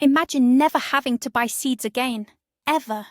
Imagine never having to buy seeds again, ever.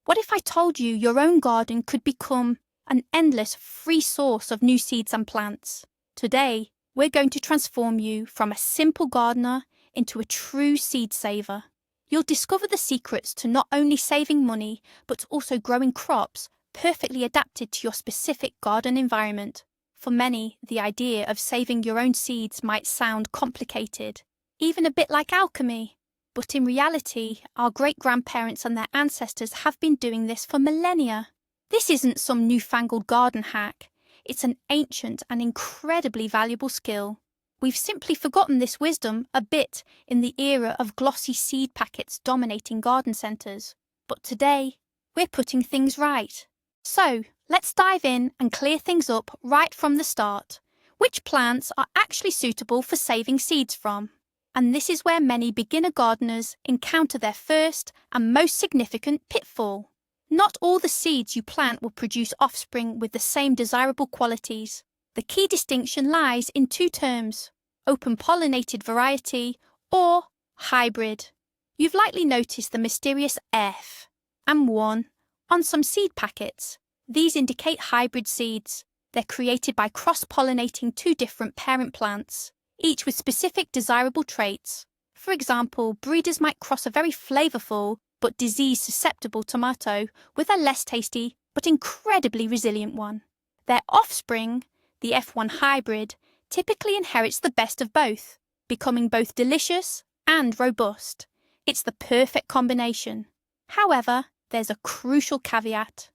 What if I told you your own garden could become an endless free source of new seeds and plants? Today, we're going to transform you from a simple gardener into a true seed saver. You'll discover the secrets to not only saving money, but also growing crops perfectly adapted to your specific garden environment. For many, the idea of saving your own seeds might sound complicated, even a bit like alchemy. But in reality, our great-grandparents and their ancestors have been doing this for millennia. This isn't some newfangled garden hack. It's an ancient and incredibly valuable skill. We've simply forgotten this wisdom a bit in the era of glossy seed packets dominating garden centres. But today, we're putting things right. So, let's dive in and clear things up right from the start. Which plants are actually suitable for saving seeds from? And this is where many beginner gardeners encounter their first and most significant pitfall. Not all the seeds you plant will produce offspring with the same desirable qualities. The key distinction lies in two terms: open-pollinated variety or hybrid. You've likely noticed the mysterious F and 1 on some seed packets. These indicate hybrid seeds. They're created by cross-pollinating two different parent plants, each with specific desirable traits. For example, breeders might cross a very flavourful but disease-susceptible tomato with a less tasty but incredibly resilient one. Their offspring, the F1 hybrid, typically inherits the best of both, becoming both delicious and robust. It's the perfect combination. However, there's a crucial caveat.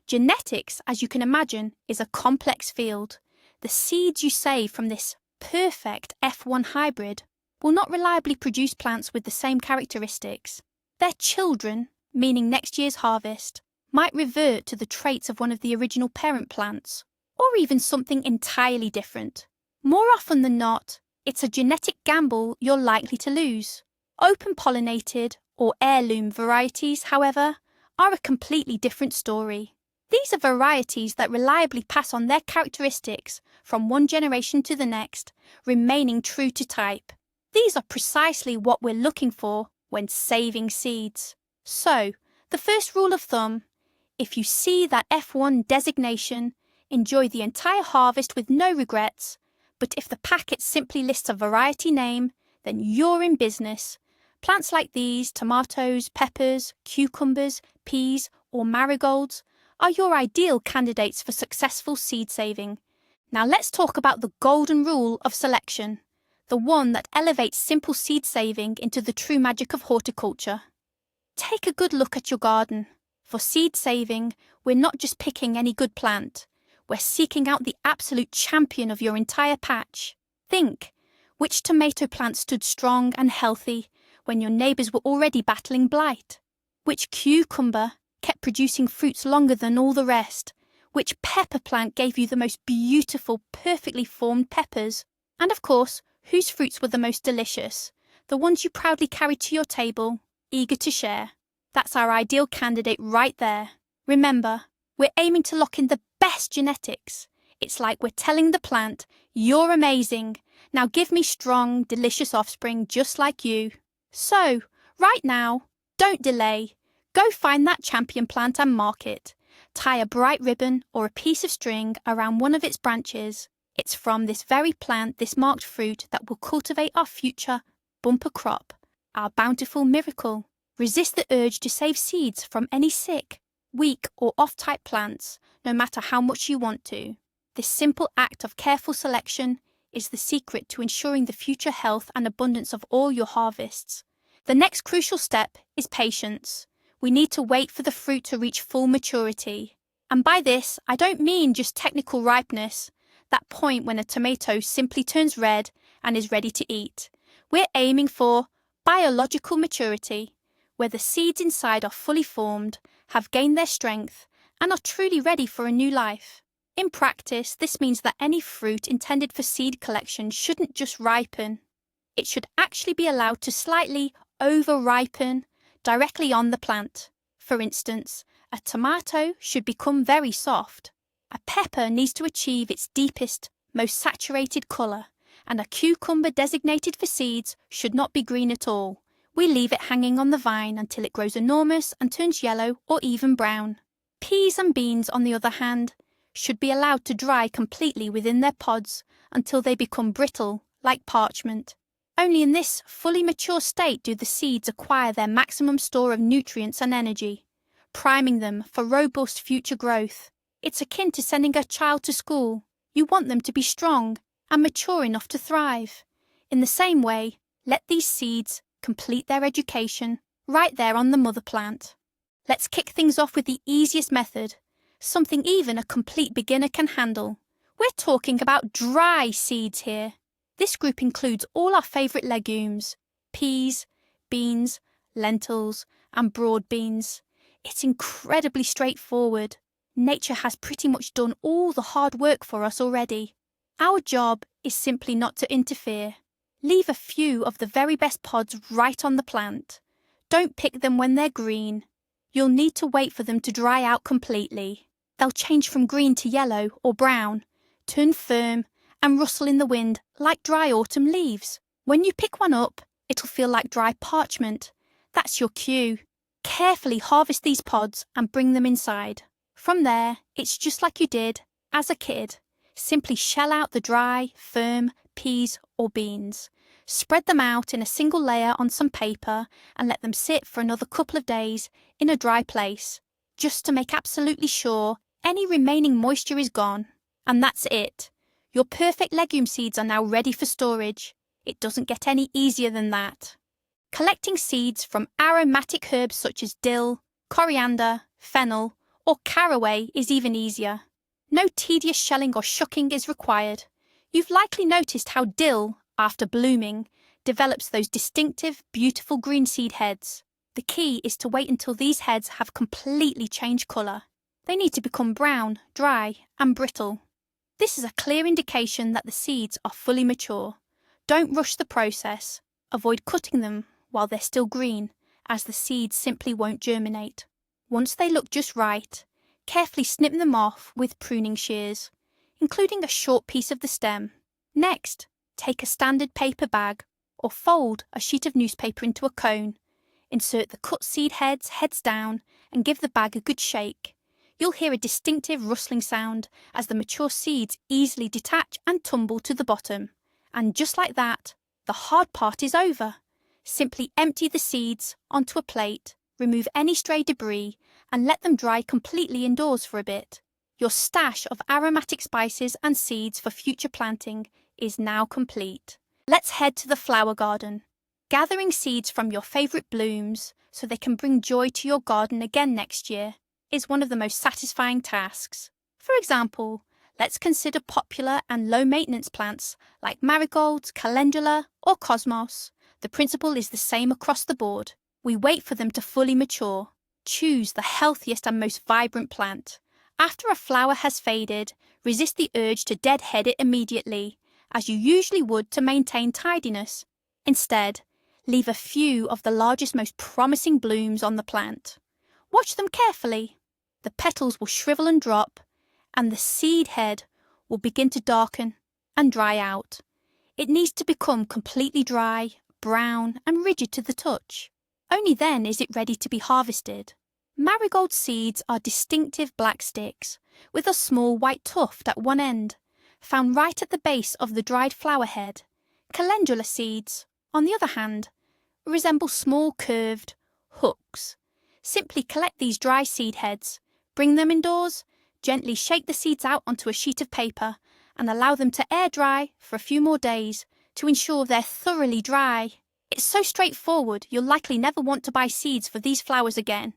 Genetics, as you can imagine, is a complex field. The seeds you save from this perfect F1 hybrid will not reliably produce plants with the same characteristics. Their children, meaning next year's harvest, might revert to the traits of one of the original parent plants, or even something entirely different. More often than not, it's a genetic gamble you're likely to lose. Open-pollinated or heirloom varieties, however, are a completely different story. These are varieties that reliably pass on their characteristics from one generation to the next, remaining true to type. These are precisely what we're looking for when saving seeds. So, the first rule of thumb: if you see that F1 designation, enjoy the entire harvest with no regrets. But if the packet simply lists a variety name, then you're in business. Plants like these, tomatoes, peppers, cucumbers, peas, or marigolds, are your ideal candidates for successful seed saving. Now let's talk about the golden rule of selection, the one that elevates simple seed saving into the true magic of horticulture. Take a good look at your garden. For seed saving, we're not just picking any good plant. We're seeking out the absolute champion of your entire patch. Think, which tomato plant stood strong and healthy when your neighbours were already battling blight? Which cucumber kept producing fruits longer than all the rest? Which pepper plant gave you the most beautiful, perfectly formed peppers? And of course, whose fruits were the most delicious? The ones you proudly carried to your table, eager to share. That's our ideal candidate right there. Remember, we're aiming to lock in the best genetics. It's like we're telling the plant, you're amazing. Now give me strong, delicious offspring just like you. So, right now, don't delay. Go find that champion plant and mark it. Tie a bright ribbon or a piece of string around one of its branches. It's from this very plant, this marked fruit, that will cultivate our future bumper crop, our bountiful miracle. Resist the urge to save seeds from any sick, weak or off-type plants, no matter how much you want to. This simple act of careful selection is the secret to ensuring the future health and abundance of all your harvests. The next crucial step is patience. We need to wait for the fruit to reach full maturity. And by this, I don't mean just technical ripeness, that point when a tomato simply turns red and is ready to eat. We're aiming for biological maturity, where the seeds inside are fully formed, have gained their strength, and are truly ready for a new life. In practice, this means that any fruit intended for seed collection shouldn't just ripen. It should actually be allowed to slightly over-ripen directly on the plant. For instance, a tomato should become very soft. A pepper needs to achieve its deepest, most saturated colour, and a cucumber designated for seeds should not be green at all. We leave it hanging on the vine until it grows enormous and turns yellow or even brown. Peas and beans, on the other hand, should be allowed to dry completely within their pods until they become brittle, like parchment. Only in this fully mature state do the seeds acquire their maximum store of nutrients and energy, priming them for robust future growth. It's akin to sending a child to school. You want them to be strong and mature enough to thrive. In the same way, let these seeds complete their education right there on the mother plant. Let's kick things off with the easiest method, something even a complete beginner can handle. We're talking about dry seeds here. This group includes all our favourite legumes: peas, beans, lentils, and broad beans. It's incredibly straightforward. Nature has pretty much done all the hard work for us already. Our job is simply not to interfere. Leave a few of the very best pods right on the plant. Don't pick them when they're green. You'll need to wait for them to dry out completely. They'll change from green to yellow or brown, turn firm, and rustle in the wind like dry autumn leaves. When you pick one up, it'll feel like dry parchment. That's your cue. Carefully harvest these pods and bring them inside. From there, it's just like you did as a kid. Simply shell out the dry, firm peas or beans. Spread them out in a single layer on some paper and let them sit for another couple of days in a dry place, just to make absolutely sure any remaining moisture is gone. And that's it. Your perfect legume seeds are now ready for storage. It doesn't get any easier than that. Collecting seeds from aromatic herbs such as dill, coriander, fennel, or caraway is even easier. No tedious shelling or shucking is required. You've likely noticed how dill, after blooming, develops those distinctive, beautiful green seed heads. The key is to wait until these heads have completely changed colour. They need to become brown, dry, and brittle. This is a clear indication that the seeds are fully mature. Don't rush the process. Avoid cutting them while they're still green, as the seeds simply won't germinate. Once they look just right, carefully snip them off with pruning shears, including a short piece of the stem. Next, take a standard paper bag or fold a sheet of newspaper into a cone. Insert the cut seed heads down and give the bag a good shake. You'll hear a distinctive rustling sound as the mature seeds easily detach and tumble to the bottom. And just like that, the hard part is over. Simply empty the seeds onto a plate, remove any stray debris, and let them dry completely indoors for a bit. Your stash of aromatic spices and seeds for future planting is now complete. Let's head to the flower garden. Gathering seeds from your favourite blooms so they can bring joy to your garden again next year is one of the most satisfying tasks. For example, let's consider popular and low-maintenance plants like marigolds, calendula, or cosmos. The principle is the same across the board. We wait for them to fully mature. Choose the healthiest and most vibrant plant. After a flower has faded, resist the urge to deadhead it immediately, as you usually would to maintain tidiness. Instead, leave a few of the largest, most promising blooms on the plant. Watch them carefully. The petals will shrivel and drop, and the seed head will begin to darken and dry out. It needs to become completely dry, brown, and rigid to the touch. Only then is it ready to be harvested. Marigold seeds are distinctive black sticks, with a small white tuft at one end, found right at the base of the dried flower head. Calendula seeds, on the other hand, resemble small curved hooks. Simply collect these dry seed heads, bring them indoors, gently shake the seeds out onto a sheet of paper, and allow them to air dry for a few more days to ensure they're thoroughly dry. It's so straightforward you'll likely never want to buy seeds for these flowers again.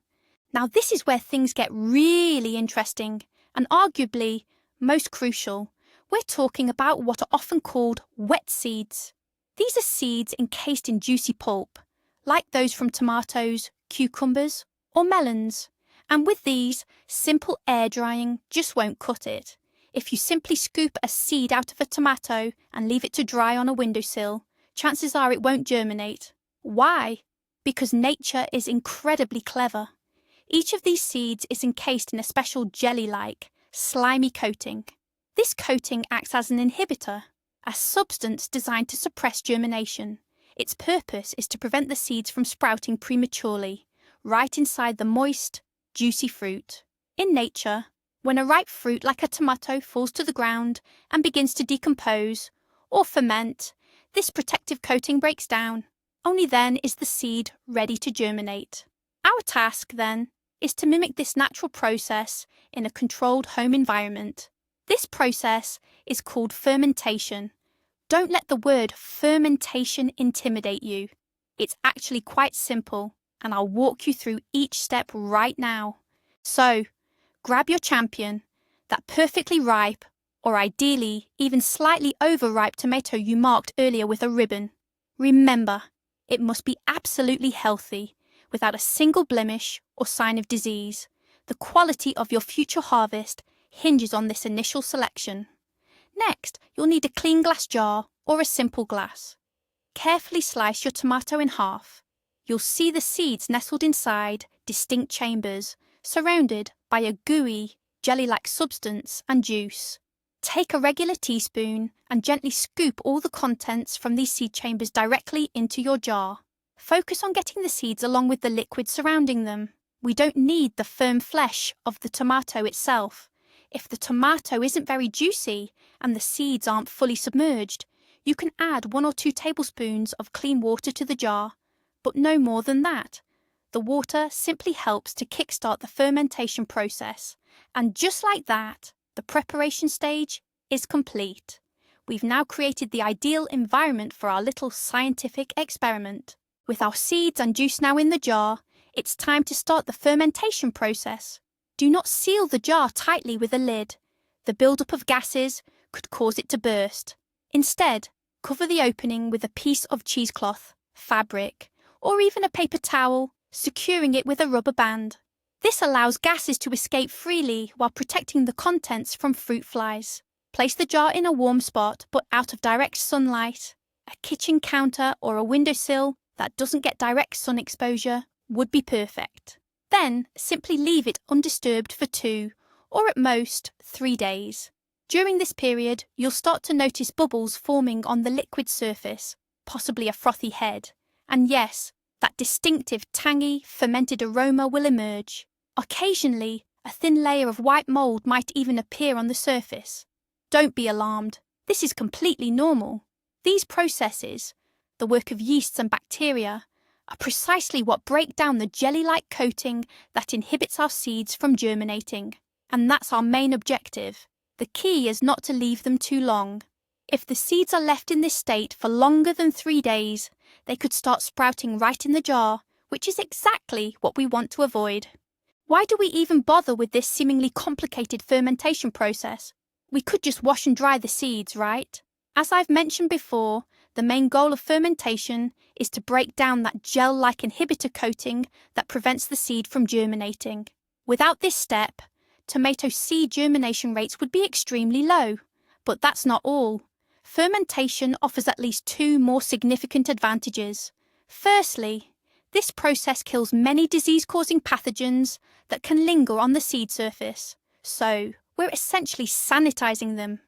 Now this is where things get really interesting, and arguably most crucial. We're talking about what are often called wet seeds. These are seeds encased in juicy pulp, like those from tomatoes, cucumbers, or melons. And with these, simple air drying just won't cut it. If you simply scoop a seed out of a tomato and leave it to dry on a windowsill, chances are it won't germinate. Why? Because nature is incredibly clever. Each of these seeds is encased in a special jelly-like, slimy coating. This coating acts as an inhibitor, a substance designed to suppress germination. Its purpose is to prevent the seeds from sprouting prematurely, right inside the moist, juicy fruit. In nature, when a ripe fruit like a tomato falls to the ground and begins to decompose or ferment, this protective coating breaks down. Only then is the seed ready to germinate. Our task, then, is to mimic this natural process in a controlled home environment. This process is called fermentation. Don't let the word fermentation intimidate you. It's actually quite simple, and I'll walk you through each step right now. So, grab your champion, that perfectly ripe, or ideally even slightly overripe tomato you marked earlier with a ribbon. Remember, it must be absolutely healthy, without a single blemish or sign of disease. The quality of your future harvest hinges on this initial selection. Next, you'll need a clean glass jar or a simple glass. Carefully slice your tomato in half. You'll see the seeds nestled inside distinct chambers, surrounded by a gooey, jelly-like substance and juice. Take a regular teaspoon and gently scoop all the contents from these seed chambers directly into your jar. Focus on getting the seeds along with the liquid surrounding them. We don't need the firm flesh of the tomato itself. If the tomato isn't very juicy and the seeds aren't fully submerged, you can add 1 or 2 tablespoons of clean water to the jar, but no more than that. The water simply helps to kickstart the fermentation process, and just like that, the preparation stage is complete. We've now created the ideal environment for our little scientific experiment. With our seeds and juice now in the jar, it's time to start the fermentation process. Do not seal the jar tightly with a lid. The buildup of gases could cause it to burst. Instead, cover the opening with a piece of cheesecloth, fabric, or even a paper towel, securing it with a rubber band. This allows gases to escape freely while protecting the contents from fruit flies. Place the jar in a warm spot but out of direct sunlight. A kitchen counter or a windowsill that doesn't get direct sun exposure would be perfect. Then simply leave it undisturbed for 2 or at most 3 days. During this period, you'll start to notice bubbles forming on the liquid surface, possibly a frothy head. And yes, that distinctive tangy, fermented aroma will emerge. Occasionally, a thin layer of white mold might even appear on the surface. Don't be alarmed. This is completely normal. These processes, the work of yeasts and bacteria, are precisely what break down the jelly-like coating that inhibits our seeds from germinating. And that's our main objective. The key is not to leave them too long. If the seeds are left in this state for longer than 3 days, they could start sprouting right in the jar, which is exactly what we want to avoid. Why do we even bother with this seemingly complicated fermentation process? We could just wash and dry the seeds, right? As I've mentioned before, the main goal of fermentation is to break down that gel-like inhibitor coating that prevents the seed from germinating. Without this step, tomato seed germination rates would be extremely low. But that's not all. Fermentation offers at least 2 more significant advantages. Firstly, this process kills many disease-causing pathogens that can linger on the seed surface. So, we're essentially sanitizing them,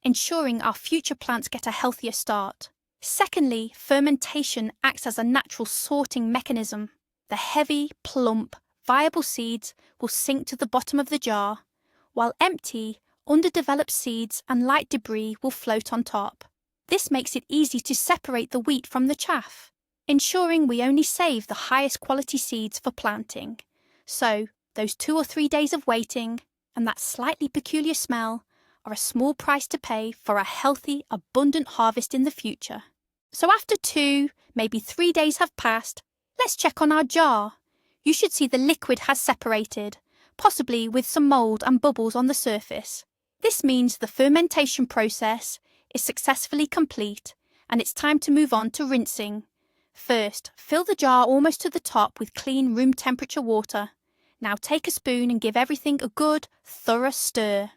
ensuring our future plants get a healthier start. Secondly, fermentation acts as a natural sorting mechanism. The heavy, plump, viable seeds will sink to the bottom of the jar, while empty, underdeveloped seeds and light debris will float on top. This makes it easy to separate the wheat from the chaff, ensuring we only save the highest quality seeds for planting. So, those 2 or 3 days of waiting and that slightly peculiar smell are a small price to pay for a healthy, abundant harvest in the future. So after 2, maybe 3 days have passed, let's check on our jar. You should see the liquid has separated, possibly with some mold and bubbles on the surface. This means the fermentation process is successfully complete and it's time to move on to rinsing. First, fill the jar almost to the top with clean room temperature water. Now take a spoon and give everything a good, thorough stir.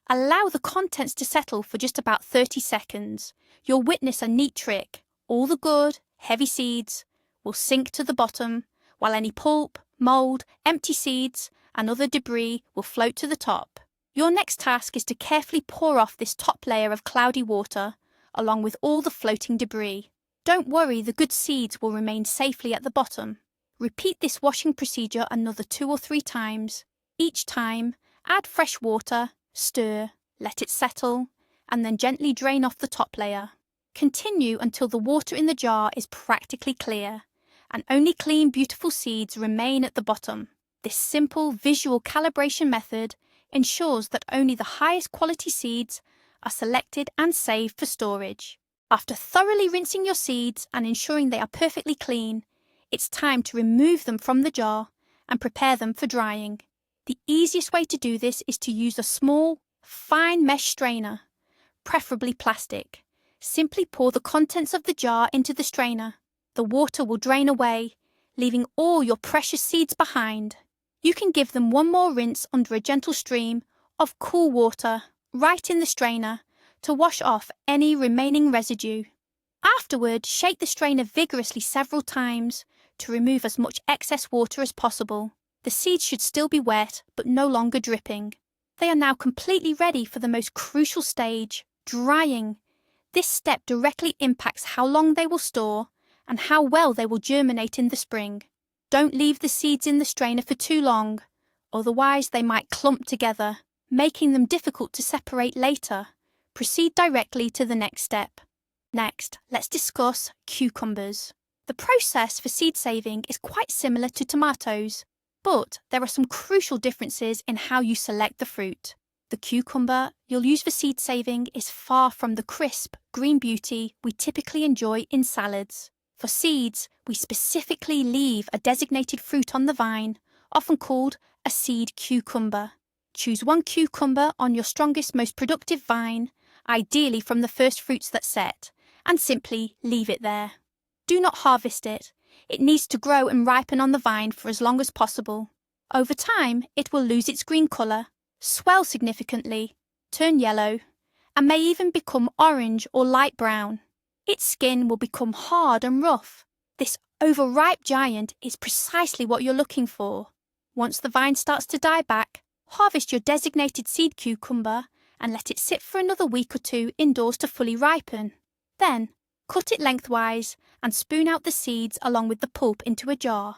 Allow the contents to settle for just about 30 seconds. You'll witness a neat trick. All the good, heavy seeds will sink to the bottom, while any pulp, mold, empty seeds, and other debris will float to the top. Your next task is to carefully pour off this top layer of cloudy water, along with all the floating debris. Don't worry, the good seeds will remain safely at the bottom. Repeat this washing procedure another 2 or 3 times. Each time, add fresh water, stir, let it settle, and then gently drain off the top layer. Continue until the water in the jar is practically clear, and only clean, beautiful seeds remain at the bottom. This simple visual calibration method ensures that only the highest quality seeds are selected and saved for storage. After thoroughly rinsing your seeds and ensuring they are perfectly clean, it's time to remove them from the jar and prepare them for drying. The easiest way to do this is to use a small, fine mesh strainer, preferably plastic. Simply pour the contents of the jar into the strainer. The water will drain away, leaving all your precious seeds behind. You can give them one more rinse under a gentle stream of cool water right in the strainer to wash off any remaining residue. Afterward, shake the strainer vigorously several times to remove as much excess water as possible. The seeds should still be wet, but no longer dripping. They are now completely ready for the most crucial stage, drying. This step directly impacts how long they will store and how well they will germinate in the spring. Don't leave the seeds in the strainer for too long, otherwise they might clump together, making them difficult to separate later. Proceed directly to the next step. Next, let's discuss cucumbers. The process for seed saving is quite similar to tomatoes, but there are some crucial differences in how you select the fruit. The cucumber you'll use for seed saving is far from the crisp, green beauty we typically enjoy in salads. For seeds, we specifically leave a designated fruit on the vine, often called a seed cucumber. Choose one cucumber on your strongest, most productive vine, ideally from the first fruits that set, and simply leave it there. Do not harvest it. It needs to grow and ripen on the vine for as long as possible. Over time, it will lose its green colour, swell significantly, turn yellow, and may even become orange or light brown. Its skin will become hard and rough. This overripe giant is precisely what you're looking for. Once the vine starts to die back, harvest your designated seed cucumber and let it sit for another week or 2 indoors to fully ripen. Then, cut it lengthwise and spoon out the seeds along with the pulp into a jar.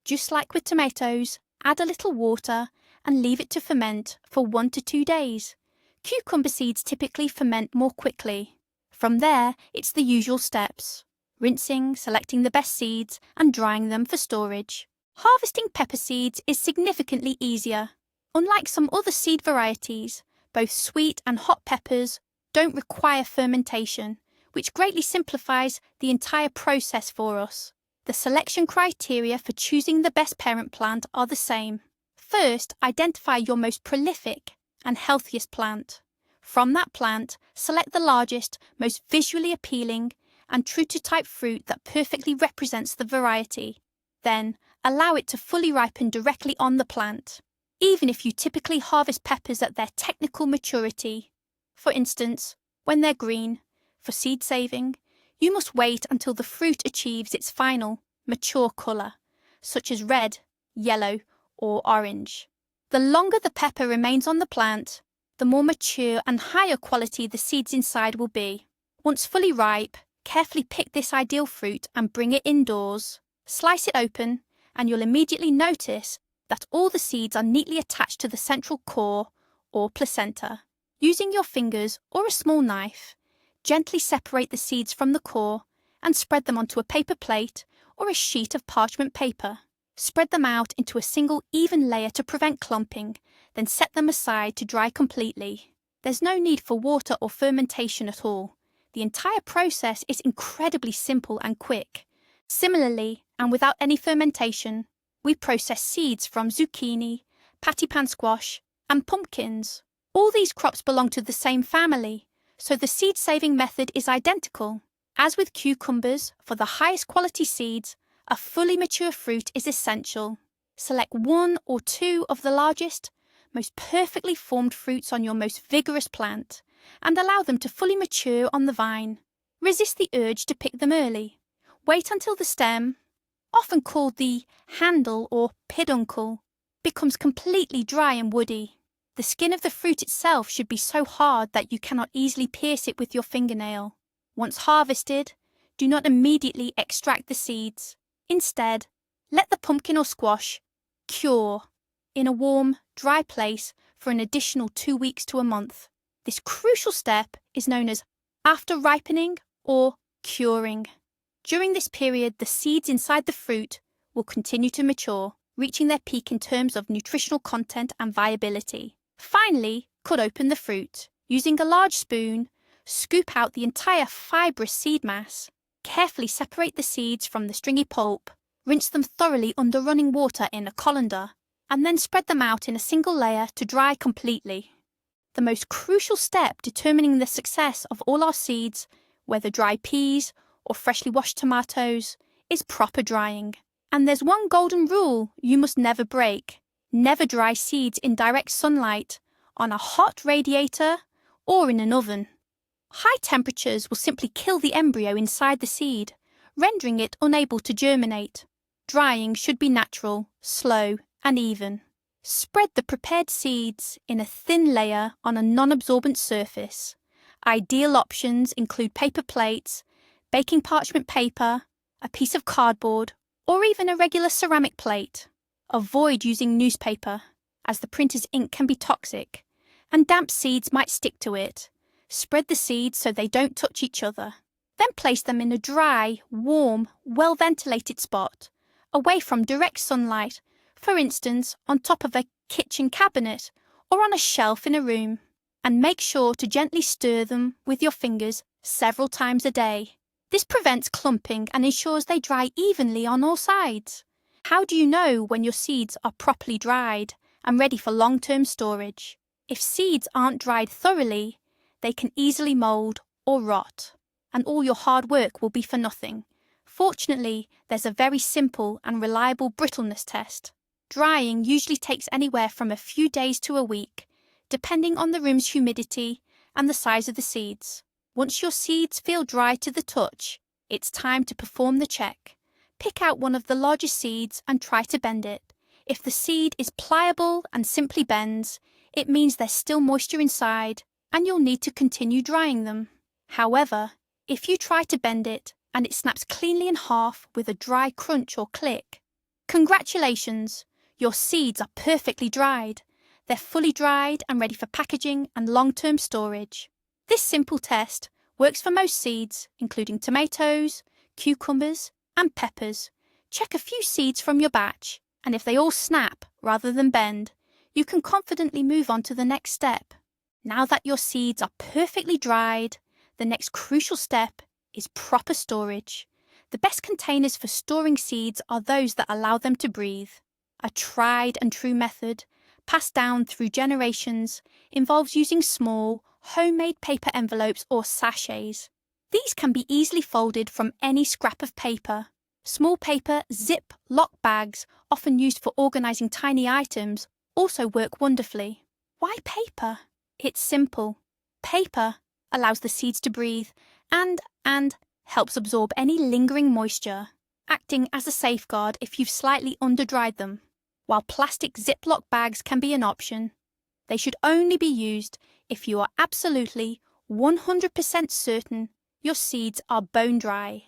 Just like with tomatoes, add a little water and leave it to ferment for 1 to 2 days. Cucumber seeds typically ferment more quickly. From there, it's the usual steps: rinsing, selecting the best seeds, and drying them for storage. Harvesting pepper seeds is significantly easier. Unlike some other seed varieties, both sweet and hot peppers don't require fermentation, which greatly simplifies the entire process for us. The selection criteria for choosing the best parent plant are the same. First, identify your most prolific and healthiest plant. From that plant, select the largest, most visually appealing, and true-to-type fruit that perfectly represents the variety. Then, allow it to fully ripen directly on the plant, even if you typically harvest peppers at their technical maturity. For instance, when they're green, for seed saving, you must wait until the fruit achieves its final, mature colour, such as red, yellow, or orange. The longer the pepper remains on the plant, the more mature and higher quality the seeds inside will be. Once fully ripe, carefully pick this ideal fruit and bring it indoors. Slice it open, and you'll immediately notice that all the seeds are neatly attached to the central core, or placenta. Using your fingers or a small knife, gently separate the seeds from the core and spread them onto a paper plate or a sheet of parchment paper. Spread them out into a single even layer to prevent clumping, then set them aside to dry completely. There's no need for water or fermentation at all. The entire process is incredibly simple and quick. Similarly, and without any fermentation, we process seeds from zucchini, pattypan squash, and pumpkins. All these crops belong to the same family, so the seed-saving method is identical. As with cucumbers, for the highest quality seeds, a fully mature fruit is essential. Select 1 or 2 of the largest, most perfectly formed fruits on your most vigorous plant, and allow them to fully mature on the vine. Resist the urge to pick them early. Wait until the stem, often called the handle or peduncle, becomes completely dry and woody. The skin of the fruit itself should be so hard that you cannot easily pierce it with your fingernail. Once harvested, do not immediately extract the seeds. Instead, let the pumpkin or squash cure in a warm, dry place for an additional 2 weeks to a month. This crucial step is known as after ripening or curing. During this period, the seeds inside the fruit will continue to mature, reaching their peak in terms of nutritional content and viability. Finally, cut open the fruit. Using a large spoon, scoop out the entire fibrous seed mass. Carefully separate the seeds from the stringy pulp. Rinse them thoroughly under running water in a colander, and then spread them out in a single layer to dry completely. The most crucial step determining the success of all our seeds, whether dry peas or freshly washed tomatoes, is proper drying. And there's one golden rule you must never break. Never dry seeds in direct sunlight, on a hot radiator, or in an oven. High temperatures will simply kill the embryo inside the seed, rendering it unable to germinate. Drying should be natural, slow, and even. Spread the prepared seeds in a thin layer on a non-absorbent surface. Ideal options include paper plates, baking parchment paper, a piece of cardboard, or even a regular ceramic plate. Avoid using newspaper, as the printer's ink can be toxic, and damp seeds might stick to it. Spread the seeds so they don't touch each other. Then place them in a dry, warm, well-ventilated spot, away from direct sunlight, for instance, on top of a kitchen cabinet or on a shelf in a room. And make sure to gently stir them with your fingers several times a day. This prevents clumping and ensures they dry evenly on all sides. How do you know when your seeds are properly dried and ready for long-term storage? If seeds aren't dried thoroughly, they can easily mold or rot, and all your hard work will be for nothing. Fortunately, there's a very simple and reliable brittleness test. Drying usually takes anywhere from a few days to a week, depending on the room's humidity and the size of the seeds. Once your seeds feel dry to the touch, it's time to perform the check. Pick out one of the largest seeds and try to bend it. If the seed is pliable and simply bends, it means there's still moisture inside, and you'll need to continue drying them. However, if you try to bend it and it snaps cleanly in half with a dry crunch or click, congratulations, your seeds are perfectly dried. They're fully dried and ready for packaging and long-term storage. This simple test works for most seeds, including tomatoes, cucumbers, and peppers. Check a few seeds from your batch, and if they all snap rather than bend, you can confidently move on to the next step. Now that your seeds are perfectly dried, the next crucial step is proper storage. The best containers for storing seeds are those that allow them to breathe. A tried and true method, passed down through generations, involves using small, homemade paper envelopes or sachets. These can be easily folded from any scrap of paper. Small paper zip-lock bags, often used for organising tiny items, also work wonderfully. Why paper? It's simple. Paper allows the seeds to breathe and helps absorb any lingering moisture, acting as a safeguard if you've slightly under-dried them. While plastic Ziploc bags can be an option, they should only be used if you are absolutely 100% certain your seeds are bone dry.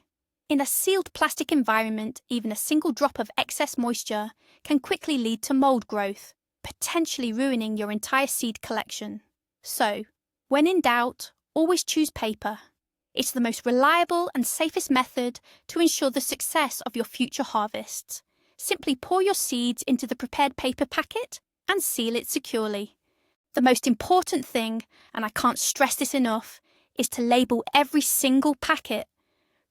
In a sealed plastic environment, even a single drop of excess moisture can quickly lead to mold growth, potentially ruining your entire seed collection. So, when in doubt, always choose paper. It's the most reliable and safest method to ensure the success of your future harvests. Simply pour your seeds into the prepared paper packet and seal it securely. The most important thing, and I can't stress this enough, is to label every single packet.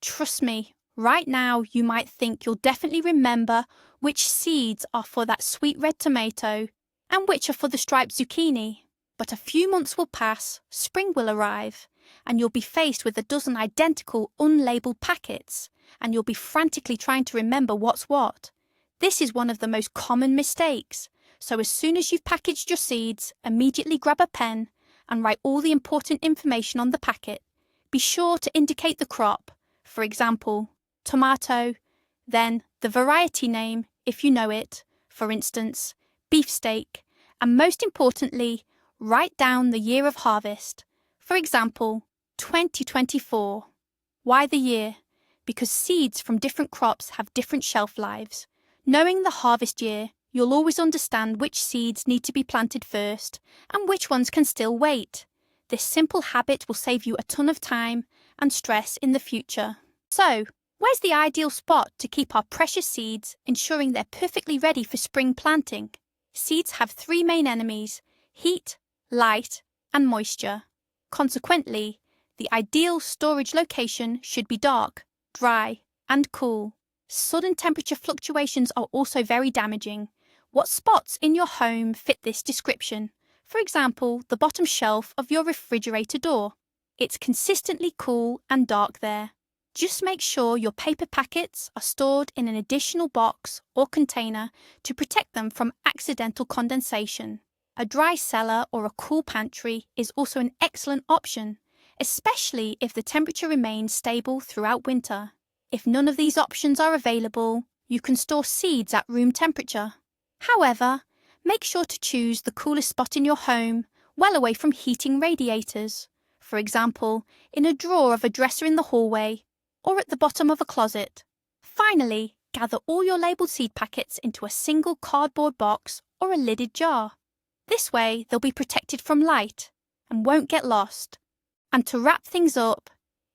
Trust me, right now you might think you'll definitely remember which seeds are for that sweet red tomato and which are for the striped zucchini. But a few months will pass, spring will arrive, and you'll be faced with a dozen identical unlabeled packets, and you'll be frantically trying to remember what's what. This is one of the most common mistakes, so as soon as you've packaged your seeds, immediately grab a pen and write all the important information on the packet. Be sure to indicate the crop, for example, tomato, then the variety name if you know it, for instance, beefsteak, and most importantly, write down the year of harvest, for example, 2024. Why the year? because seeds from different crops have different shelf lives. Knowing the harvest year, you'll always understand which seeds need to be planted first and which ones can still wait. This simple habit will save you a ton of time and stress in the future. So, where's the ideal spot to keep our precious seeds, ensuring they're perfectly ready for spring planting? Seeds have three main enemies: heat, light, and moisture. Consequently, the ideal storage location should be dark, dry, and cool. Sudden temperature fluctuations are also very damaging. What spots in your home fit this description? For example, the bottom shelf of your refrigerator door. It's consistently cool and dark there. Just make sure your paper packets are stored in an additional box or container to protect them from accidental condensation. A dry cellar or a cool pantry is also an excellent option, especially if the temperature remains stable throughout winter. If none of these options are available, you can store seeds at room temperature. However, make sure to choose the coolest spot in your home, well away from heating radiators. For example, in a drawer of a dresser in the hallway, or at the bottom of a closet. Finally, gather all your labelled seed packets into a single cardboard box or a lidded jar. This way, they'll be protected from light and won't get lost. And to wrap things up,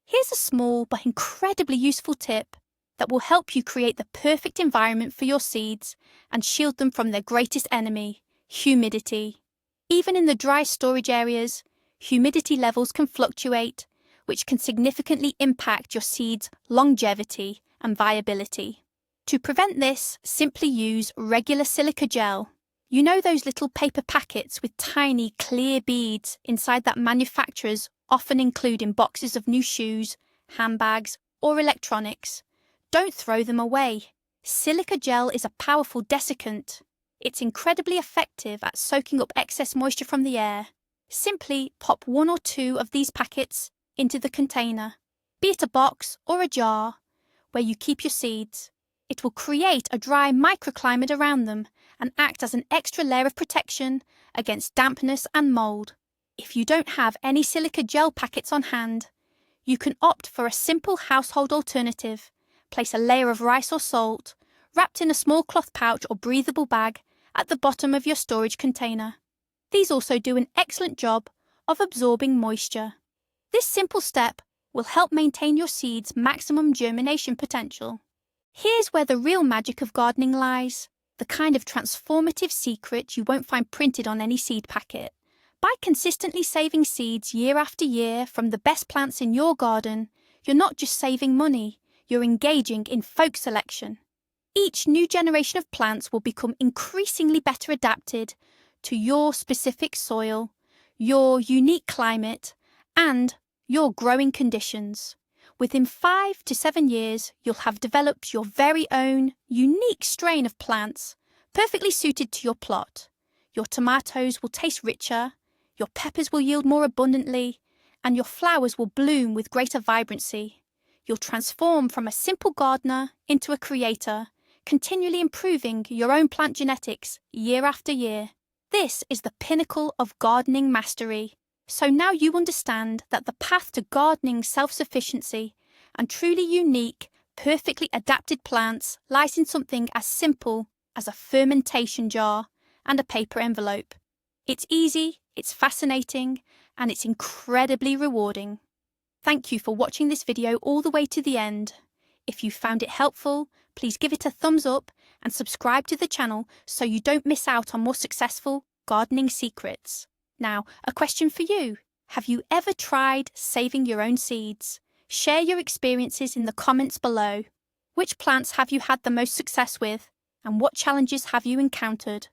here's a small but incredibly useful tip that will help you create the perfect environment for your seeds and shield them from their greatest enemy, humidity. Even in the dry storage areas, humidity levels can fluctuate, which can significantly impact your seeds' longevity and viability. To prevent this, simply use regular silica gel. You know those little paper packets with tiny clear beads inside that manufacturers often include in boxes of new shoes, handbags, or electronics? Don't throw them away. Silica gel is a powerful desiccant. It's incredibly effective at soaking up excess moisture from the air. Simply pop one or two of these packets into the container, be it a box or a jar, where you keep your seeds. It will create a dry microclimate around them and act as an extra layer of protection against dampness and mold. If you don't have any silica gel packets on hand, you can opt for a simple household alternative. Place a layer of rice or salt, wrapped in a small cloth pouch or breathable bag, at the bottom of your storage container. These also do an excellent job of absorbing moisture. This simple step will help maintain your seeds' maximum germination potential. Here's where the real magic of gardening lies, the kind of transformative secret you won't find printed on any seed packet. By consistently saving seeds year after year from the best plants in your garden, you're not just saving money, you're engaging in folk selection. Each new generation of plants will become increasingly better adapted to your specific soil, your unique climate, and your growing conditions. Within 5 to 7 years, you'll have developed your very own unique strain of plants, perfectly suited to your plot. Your tomatoes will taste richer, your peppers will yield more abundantly, and your flowers will bloom with greater vibrancy. You'll transform from a simple gardener into a creator, continually improving your own plant genetics year after year. This is the pinnacle of gardening mastery. So now you understand that the path to gardening self-sufficiency and truly unique, perfectly adapted plants lies in something as simple as a fermentation jar and a paper envelope. It's easy, it's fascinating, and it's incredibly rewarding. Thank you for watching this video all the way to the end. If you found it helpful, please give it a thumbs up and subscribe to the channel so you don't miss out on more successful gardening secrets. Now, a question for you. Have you ever tried saving your own seeds? Share your experiences in the comments below. Which plants have you had the most success with, and what challenges have you encountered?